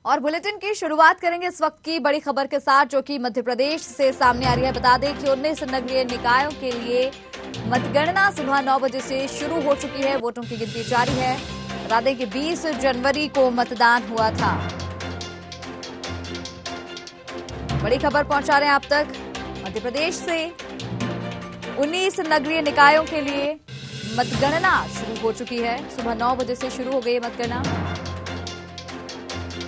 और बुलेटिन की शुरुआत करेंगे इस वक्त की बड़ी खबर के साथ, जो कि मध्य प्रदेश से सामने आ रही है। बता दें कि 19 नगरीय निकायों के लिए मतगणना सुबह 9 बजे से शुरू हो चुकी है। वोटों की गिनती जारी है। बता दें कि 20 जनवरी को मतदान हुआ था। बड़ी खबर पहुंचा रहे हैं आप तक मध्य प्रदेश से। 19 नगरीय निकायों के लिए मतगणना शुरू हो चुकी है। सुबह 9 बजे से शुरू हो गई मतगणना।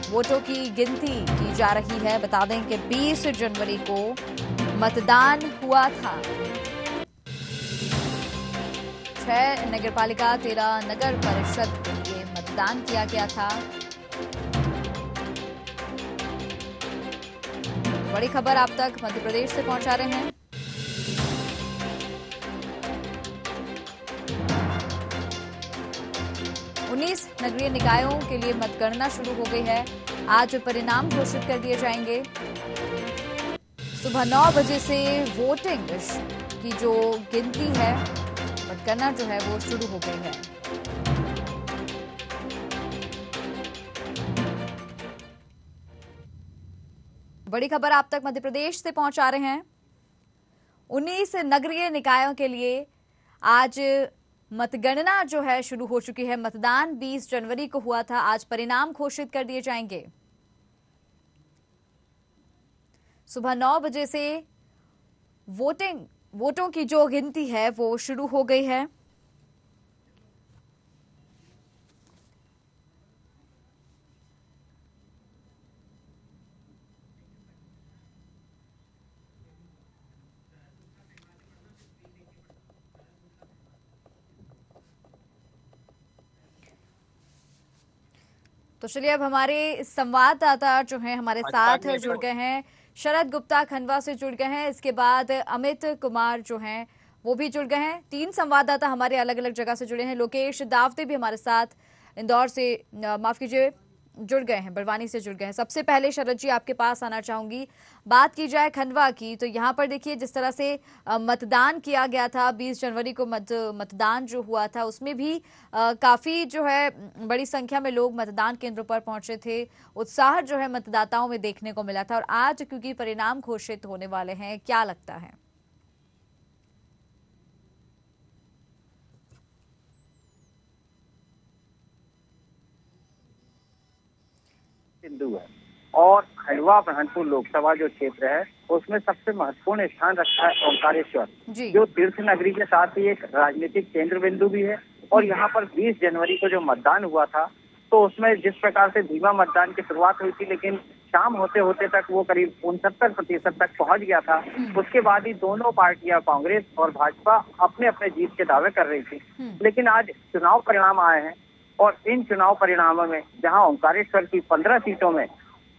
वोटों की गिनती की जा रही है। बता दें कि 20 जनवरी को मतदान हुआ था। 6 नगरपालिका 13 नगर परिषद के लिए मतदान किया गया था। बड़ी खबर आप तक मध्य प्रदेश से पहुंचा रहे हैं। उन्नीस नगरीय निकायों के लिए मतगणना शुरू हो गई है। आज परिणाम घोषित कर दिए जाएंगे। सुबह 9 बजे से वोटिंग की जो गिनती है, मतगणना जो है वो शुरू हो गई है। बड़ी खबर आप तक मध्य प्रदेश से पहुंचा रहे हैं। 19 नगरीय निकायों के लिए आज मतगणना जो है शुरू हो चुकी है। मतदान 20 जनवरी को हुआ था। आज परिणाम घोषित कर दिए जाएंगे। सुबह 9 बजे से वोटों की जो गिनती है वो शुरू हो गई है। तो चलिए अब हमारे संवाददाता जो हैं हमारे साथ जुड़ गए हैं। शरद गुप्ता खंडवा से जुड़ गए हैं। इसके बाद अमित कुमार जो हैं वो भी जुड़ गए हैं। 3 संवाददाता हमारे अलग अलग जगह से जुड़े हैं। लोकेश दावते भी हमारे साथ इंदौर से, माफ कीजिए, जुड़ गए हैं, बड़वानी से जुड़ गए हैं। सबसे पहले शरद जी आपके पास आना चाहूंगी। बात की जाए खंडवा की, तो यहाँ पर देखिए जिस तरह से मतदान किया गया था, 20 जनवरी को मतदान जो हुआ था उसमें भी काफी जो है बड़ी संख्या में लोग मतदान केंद्रों पर पहुंचे थे। उत्साह जो है मतदाताओं में देखने को मिला था। और आज क्योंकि परिणाम घोषित होने वाले हैं, क्या लगता है? सिंधु है और खंडवा ब्रह्मपुर लोकसभा जो क्षेत्र है उसमें सबसे महत्वपूर्ण स्थान रखा है ओंकारेश्वर, जो तीर्थ नगरी के साथ ही एक राजनीतिक केंद्र बिंदु भी है। और यहाँ पर 20 जनवरी को जो मतदान हुआ था तो उसमें जिस प्रकार से धीमा मतदान की शुरुआत हुई थी, लेकिन शाम होते होते तक वो करीब 69% तक पहुंच गया था। उसके बाद ही दोनों पार्टियां कांग्रेस और भाजपा अपने अपने जीत के दावे कर रही थी। लेकिन आज चुनाव परिणाम आए हैं और इन चुनाव परिणामों में जहां ओंकारेश्वर की 15 सीटों में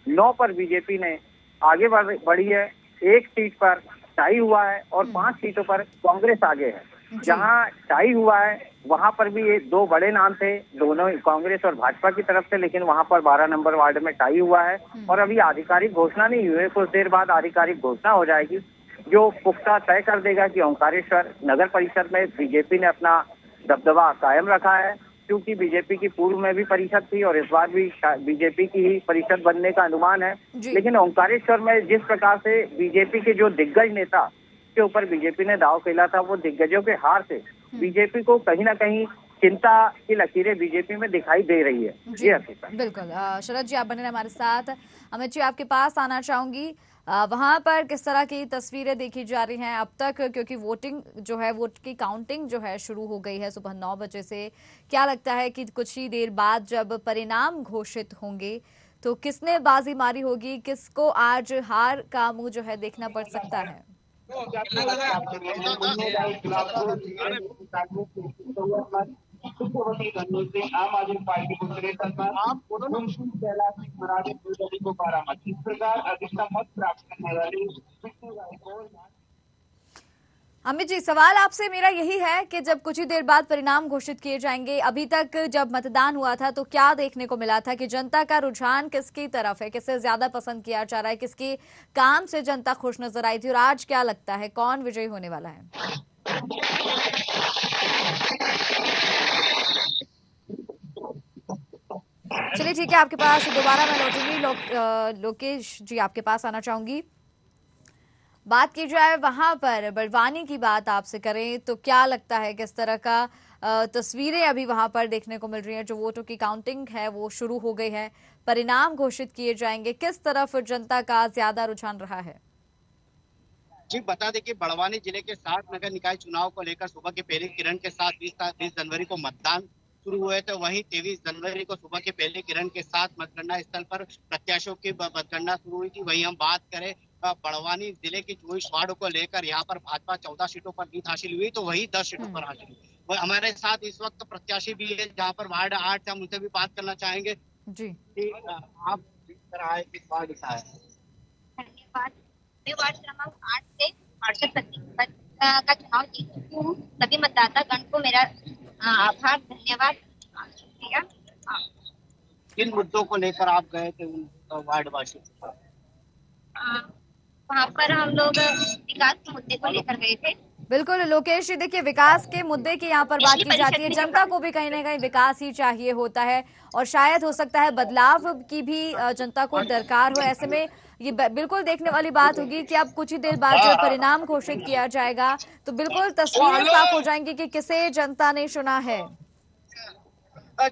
9 पर बीजेपी ने आगे बढ़ी है, 1 सीट पर टाई हुआ है और 5 सीटों पर कांग्रेस आगे है। जहां टाई हुआ है वहां पर भी ये 2 बड़े नाम थे, दोनों कांग्रेस और भाजपा की तरफ से, लेकिन वहां पर 12 नंबर वार्ड में टाई हुआ है और अभी आधिकारिक घोषणा नहीं हुई है। कुछ देर बाद आधिकारिक घोषणा हो जाएगी जो पुख्ता तय कर देगा कि ओंकारेश्वर नगर परिषद में बीजेपी ने अपना दबदबा कायम रखा है, क्योंकि बीजेपी की पूर्व में भी परिषद थी और इस बार भी बीजेपी की ही परिषद बनने का अनुमान है। लेकिन ओंकारेश्वर में जिस प्रकार से बीजेपी के जो दिग्गज नेता के ऊपर बीजेपी ने दाव खेला था, वो दिग्गजों के हार से बीजेपी को कहीं ना कहीं चिंता की लकीरें बीजेपी में दिखाई दे रही है। जी बिल्कुल। शरद जी आप बने रहे हमारे साथ। अमित जी आपके पास आना चाहूंगी। वहां पर किस तरह की तस्वीरें देखी जा रही हैं अब तक, क्योंकि वोटिंग जो है, वोट की काउंटिंग जो है शुरू हो गई है सुबह 9 बजे से। क्या लगता है कि कुछ ही देर बाद जब परिणाम घोषित होंगे तो किसने बाजी मारी होगी, किसको आज हार का मुंह जो है देखना पड़ सकता है? आम आदमी पार्टी को इस प्रकार अधिकतम मत प्राप्त करने वाले अमित जी, सवाल आपसे मेरा यही है कि जब कुछ ही देर बाद परिणाम घोषित किए जाएंगे, अभी तक जब मतदान हुआ था तो क्या देखने को मिला था कि जनता का रुझान किसकी तरफ है, किससे ज्यादा पसंद किया जा रहा है, किसके काम से जनता खुश नजर आई थी, और आज क्या लगता है कौन विजयी होने वाला है? चलिए ठीक है, आपके पास दोबारा मैं लौटूंगी। लोकेश जी, आपके पास आना चाहूंगी। बात की जाए वहां पर बड़वानी की बात आपसे करें तो क्या लगता है किस तरह का तस्वीरें अभी वहां पर देखने को मिल रही हैं? जो वोटों की काउंटिंग है वो शुरू हो गई है, परिणाम घोषित किए जाएंगे, किस तरफ जनता का ज्यादा रुझान रहा है? जी बता दें कि बड़वानी जिले के 7 नगर निकाय चुनाव को लेकर सुबह की पहली किरण के साथ 20 जनवरी को मतदान शुरू हुए थे। वहीं 23 जनवरी को सुबह के पहली किरण के साथ मतगणना स्थल पर प्रत्याशियों की मतगणना शुरू हुई थी। वहीं हम बात करें बड़वानी जिले की 24 वार्डों को लेकर, यहाँ पर भाजपा 14 सीटों पर जीत हासिल हुई तो वही 10 सीटों पर हासिल हुई। हमारे साथ इस वक्त प्रत्याशी भी है जहाँ पर वार्ड 8 से हम उनसे भी बात करना चाहेंगे। जी आप किस वार्ड का है? धन्यवाद। मैं वार्ड क्रमांक 8 से 68 का चुनाव जीत चुकी हूँ। सभी मतदाता गण को मेरा आभार, धन्यवाद, शुक्रिया। किन मुद्दों को लेकर आप गए थे उन वार्ड वासी? वहाँ पर हम लोग विकास के मुद्दे को लेकर गए थे। बिल्कुल लोकेश जी, देखिए विकास के मुद्दे की यहाँ पर बात की जाती है, जनता को भी कहीं ना कहीं विकास ही चाहिए होता है और शायद हो सकता है बदलाव की भी जनता को दरकार हो। ऐसे में ये बिल्कुल देखने वाली बात होगी कि अब कुछ ही देर बाद जो परिणाम घोषित किया जाएगा तो बिल्कुल तस्वीरें साफ हो जाएंगी कि किसे जनता ने चुना है।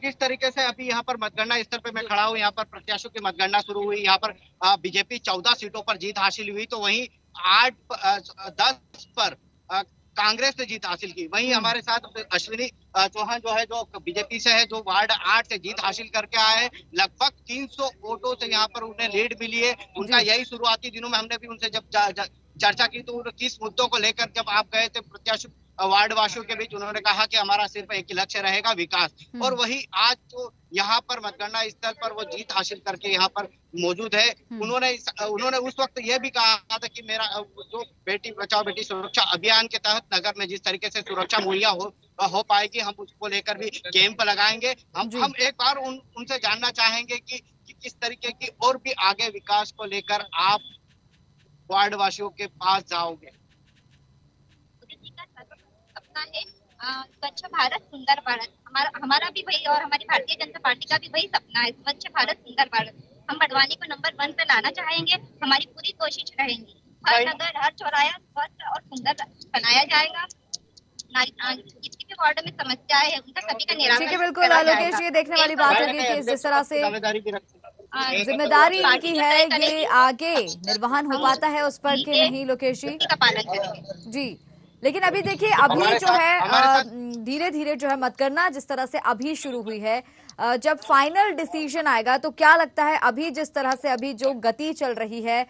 जिस तरीके से अभी यहाँ पर मतगणना स्थल पे मैं खड़ा हूँ, यहाँ पर प्रत्याशियों की मतगणना शुरू हुई। यहाँ पर बीजेपी 14 सीटों पर जीत हासिल हुई तो वहीं 10 पर कांग्रेस ने जीत हासिल की। वहीं हमारे साथ अश्विनी चौहान जो है, जो बीजेपी से है, जो वार्ड 8 से जीत हासिल करके आए हैं। लगभग 300 वोटों से यहाँ पर उन्हें लीड मिली है। उनका यही शुरुआती दिनों में हमने भी उनसे जब चर्चा की तो किस मुद्दों को लेकर जब आप गए थे प्रत्याशी वार्ड वासियों के बीच, उन्होंने कहा कि हमारा सिर्फ एक ही लक्ष्य रहेगा, विकास। और वही आज जो यहाँ पर मतगणना स्थल पर वो जीत हासिल करके यहाँ पर मौजूद है। उन्होंने उस वक्त ये भी कहा था कि मेरा जो बेटी बचाओ बेटी सुरक्षा अभियान के तहत नगर में जिस तरीके से सुरक्षा मुहैया हो पाएगी, हम उसको लेकर भी कैंप लगाएंगे। हम एक बार उनसे जानना चाहेंगे कि किस तरीके की और भी आगे विकास को लेकर आप वार्ड वासियों के पास जाओगे। सपना है स्वच्छ भारत सुंदर भारत, हमारा भी वही और हमारी भारतीय जनता पार्टी का भी वही सपना है, स्वच्छ भारत सुंदर भारत। हम बड़वानी को नंबर 1 पे लाना चाहेंगे, हमारी पूरी कोशिश रहेगी। हर नगर हर चौराहा स्वच्छ और सुंदर बनाया जाएगा। जितनी भी वार्ड में समस्याएं है उनका सभी का निराकरण। ठीक है, बिल्कुल लोकेश, ये देखने वाली बात होगी कि जिस तरह से जिम्मेदारी इनकी है ये आगे निर्वहन हो पाता है उस पर कि नहीं लोकेश जी का पालन करेंगे। जी। लेकिन अभी देखिए अभी जो है धीरे धीरे जो है मतगणना जिस तरह से अभी शुरू हुई है, जब फाइनल डिसीजन आएगा तो क्या लगता है अभी जिस तरह से अभी जो गति चल रही है,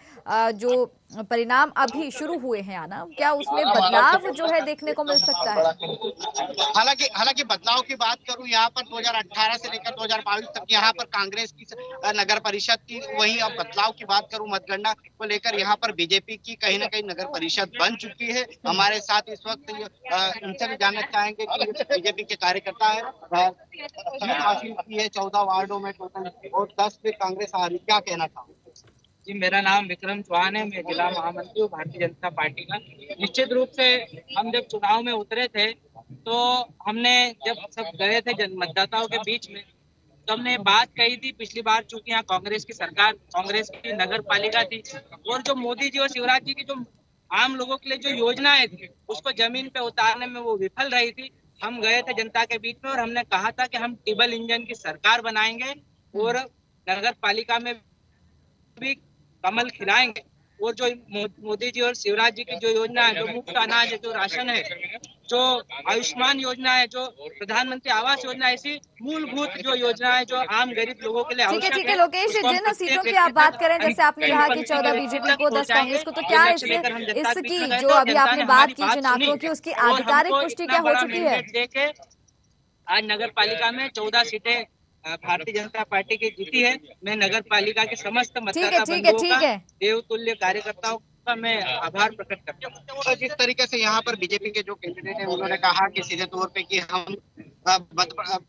जो परिणाम अभी शुरू हुए हैं आना, क्या उसमें बदलाव जो है देखने को मिल सकता है? हालांकि बदलाव की बात करूं, यहाँ पर 2018 से लेकर 2022 तक यहाँ पर कांग्रेस की नगर परिषद की, वहीं अब बदलाव की बात करूं मतगणना को लेकर यहाँ पर बीजेपी की कहीं ना कहीं नगर परिषद बन चुकी है। हमारे साथ इस वक्त उनसे भी जानना चाहेंगे कि बीजेपी के कार्यकर्ता है, हासिल की है 14 वार्डों में टोटल और 10 पे कांग्रेस आ रही, क्या कहना चाहूँगा? जी, मेरा नाम विक्रम चौहान है, मैं जिला महामंत्री हूँ भारतीय जनता पार्टी का। निश्चित रूप से हम जब चुनाव में उतरे थे तो हमने जब सब गए थे मतदाताओं के बीच में तो हमने बात कही थी, पिछली बार चूंकि यहाँ कांग्रेस की सरकार, कांग्रेस की नगर पालिका थी और जो मोदी जी और शिवराज जी की जो आम लोगों के लिए जो योजनाएं थी उसको जमीन पे उतारने में वो विफल रही थी। हम गए थे जनता के बीच में और हमने कहा था कि हम टिबल इंजन की सरकार बनाएंगे और नगर पालिका में भी कमल खिलाएंगे और जो मोदी जी और शिवराज जी की जो योजना है, जो मुफ्त अनाज है, जो राशन है, जो आयुष्मान योजना है, जो प्रधानमंत्री आवास योजना है, ऐसी मूलभूत जो योजना है जो आम गरीब लोगों के लिए आवश्यक है। ठीक है लोकेश, जिन सीटों की आप बात करें, जैसे आपने कहा कि 14 बीजेपी को 10 कांग्रेस को, तो क्या इसकी जो अभी आपने बात की जिन आंकड़ों की उसकी आधिकारिक पुष्टि क्या हो चुकी है? आज नगर पालिका में 14 सीटें भारतीय जनता पार्टी की जीती है। मैं नगर पालिका के समस्त मतदाता बंधुओं का, देवतुल्य कार्यकर्ताओं का मैं आभार प्रकट करता हूँ। तो जिस तरीके से यहाँ पर बीजेपी के जो कैंडिडेट है उन्होंने कहा कि सीधे तौर पे कि हम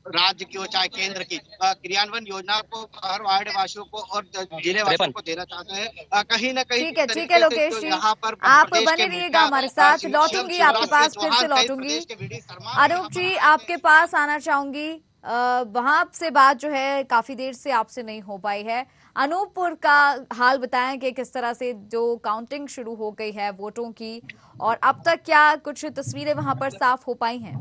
राज्य की और चाहे केंद्र की क्रियान्वयन योजना को हर वार्ड वासियों को और जिले वासियों को देना चाहते हैं। कहीं ना कहीं ठीक है लोकेश जी, आप बने रहिएगा हमारे साथ, लौटूंगी आपके पास, फिर से लौटूंगी। अनूप जी आपके पास आना चाहूंगी। वहां से बात जो है काफी देर से आपसे नहीं हो पाई है। अनूपपुर का हाल बताएं कि किस तरह से जो काउंटिंग शुरू हो गई है वोटों की, और अब तक क्या कुछ तस्वीरें वहां पर साफ हो पाई हैं?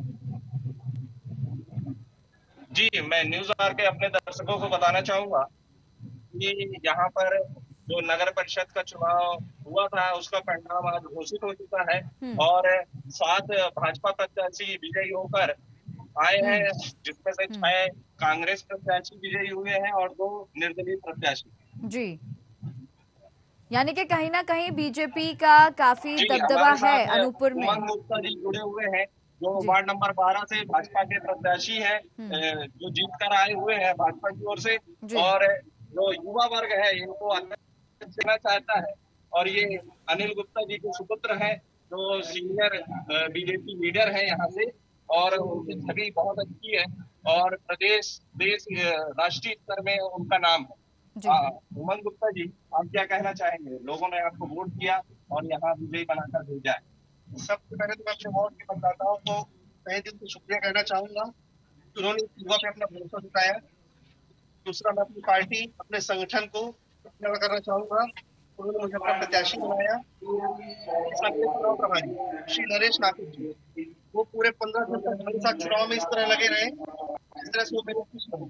जी, मैं न्यूज आर के अपने दर्शकों को बताना चाहूंगा कि यहाँ पर जो नगर परिषद का चुनाव हुआ था उसका परिणाम आज घोषित हो चुका है और 7 भाजपा प्रत्याशी विजयी होकर आए हैं, जिसमें से 6 कांग्रेस प्रत्याशी विजयी हुए हैं और 2 निर्दलीय प्रत्याशी। जी, यानी कि कहीं ना कहीं बीजेपी का काफी दबदबा है अनूपपुर में। उमंग गुप्ता जी जुड़े हुए हैं जो वार्ड नंबर 12 से भाजपा के प्रत्याशी हैं, जो जीत कर आए हुए हैं भाजपा की ओर से, और जो युवा वर्ग है इनको अध्यक्ष देना चाहता है और ये अनिल गुप्ता जी के सुपुत्र हैं जो सीनियर बीजेपी लीडर हैं यहाँ से, और उनकी छवि बहुत अच्छी है और प्रदेश देश राष्ट्रीय स्तर में उनका नाम है। उमंग गुप्ता जी, आप क्या कहना चाहेंगे? लोगों ने आपको वोट किया और यहाँ विजयी बनाकर भेजा है। सबसे पहले तो मैं अपने वार्ड के मतदाताओं को तहे दिल से शुक्रिया कहना चाहूंगा, उन्होंने युवा पे अपना भरोसा जताया। दूसरा, मैं अपनी पार्टी अपने संगठन को धन्यवाद करना चाहूंगा, उन्होंने मुझे अपना प्रत्याशी बनाया। चुनाव प्रभारी श्री नरेश नाकुर जी, वो पूरे 15 दिन तक हमारे साथ चुनाव में इस तरह लगे रहे, इस तरह से वो मेरे खुश रहे,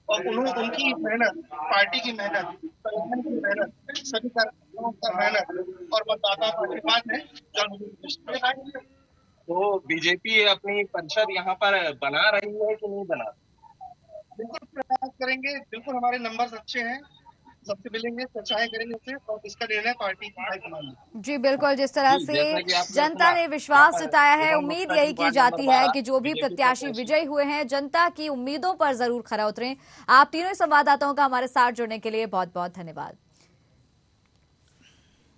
और उनकी मेहनत, पार्टी की मेहनत, संगठन की मेहनत, सभी कार्यकर्ताओं का मेहनत और मतदाताओं का आशीर्वाद है। तो बीजेपी अपनी परिषद यहाँ पर बना रही है कि नहीं बना? बिल्कुल प्रयास करेंगे, बिल्कुल हमारे नंबर अच्छे हैं, सबसे मिलेंगे, चर्चाएं करेंगे उससे, और इसका निर्णय पार्टी की हाईकमान। जी बिल्कुल, जिस तरह से जनता ने विश्वास जताया है, उम्मीद यही की जाती है कि जो भी प्रत्याशी विजयी हुए हैं जनता की उम्मीदों पर जरूर खरा उतरें। आप तीनों संवाददाताओं का हमारे साथ जुड़ने के लिए बहुत बहुत धन्यवाद।